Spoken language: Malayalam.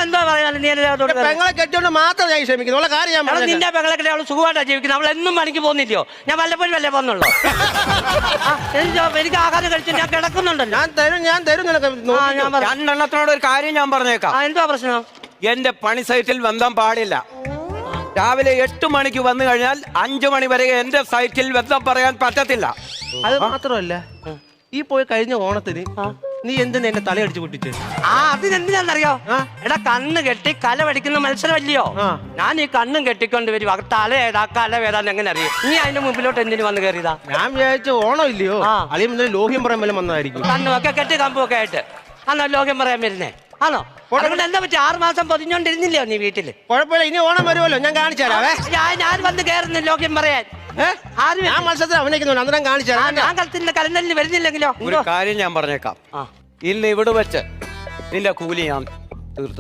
എന്താ പറയാ നീ പെങ്ങളെ കെട്ടിയോണ്ട് മാത്രം ഞാൻ ക്ഷമിക്കുന്നു. ഉള്ള കാര്യം ഞാൻ പറഞ്ഞു. നിന്റെ പെങ്ങളെ കെട്ടി അവള് സുഖമായിട്ടാ ജീവിക്കുന്നത്. അവൾ എന്നും പണിക്ക് പോകുന്നില്ലയോ? ഞാൻ വല്ലപ്പോഴും വല്ലേ പോന്നുള്ളൂ. എനിക്ക് ആഹാരം കഴിച്ചു ഞാൻ കിടക്കുന്നുണ്ടല്ലോ. ഞാൻ തരും നിനക്ക്. രണ്ടെണ്ണത്തിനോട് ഒരു കാര്യം ഞാൻ പറഞ്ഞേക്കാം. എന്താ പ്രശ്നം? എന്റെ പണി സൈറ്റിൽ ബന്ധം പാടില്ല. രാവിലെ 8 മണിക്ക് വന്നു കഴിഞ്ഞാൽ 5 മണി വരെ എന്റെ സൈറ്റിൽ ബന്ധം പറയാൻ പറ്റത്തില്ല. അത് മാത്രമല്ല, ഈ പോയി കഴിഞ്ഞ ഓണത്തിന് നീ എന്തിനാ എന്നെ തലയടിച്ചു പൊട്ടിച്ച്? അതിനെന്തിനാന്നറിയോ? എടാ കണ്ണ് കെട്ടി കല പഠിക്കുന്ന മത്സരമല്ലയോ? ഞാൻ ഈ കണ്ണും കെട്ടിക്കൊണ്ട് വരും. തല ഏതാ കല ഏതാന്ന് എങ്ങനെ അറിയും? നീ അതിന്റെ മുമ്പിലോട്ട് എന്തിനു വന്ന് കയറിയതാ? ഞാൻ വിചാരിച്ച ഓണം ഇല്ലയോ, അളിയും ലോഹ്യം പറയാൻ വല്ല വന്നതായിരിക്കും. കണ്ണുമൊക്കെ കെട്ടി കമ്പൊക്കെ ആയിട്ട് ആണോ ലോകം പറയാൻ വരുന്നേ? ആണോ? എന്താ പറ്റി 6 മാസം പൊതിഞ്ഞോണ്ടിരുന്നില്ലയോ നീ വീട്ടില്? കുഴപ്പമില്ല, ഇനി ഓണം വരുമല്ലോ, ഞാൻ കാണിച്ചു തരാവേ. ഞാൻ വന്ന് കയറുന്നു ലോകം പറയാൻ. ഞാൻ മത്സരത്തിൽ അഭിനയിക്കുന്നുണ്ട്, അന്നേരം കാണിച്ചു തരാം. ഞാൻ കളത്തിന്റെ കലണ്ടലിൽ വരുന്നില്ലെങ്കിലോ? ഒരു കാര്യം ഞാൻ പറഞ്ഞേക്കാം. ഇന്ന് ഇവിടെ വെച്ച് നിന്റെ കൂലി ഞാൻ തീർത്തു.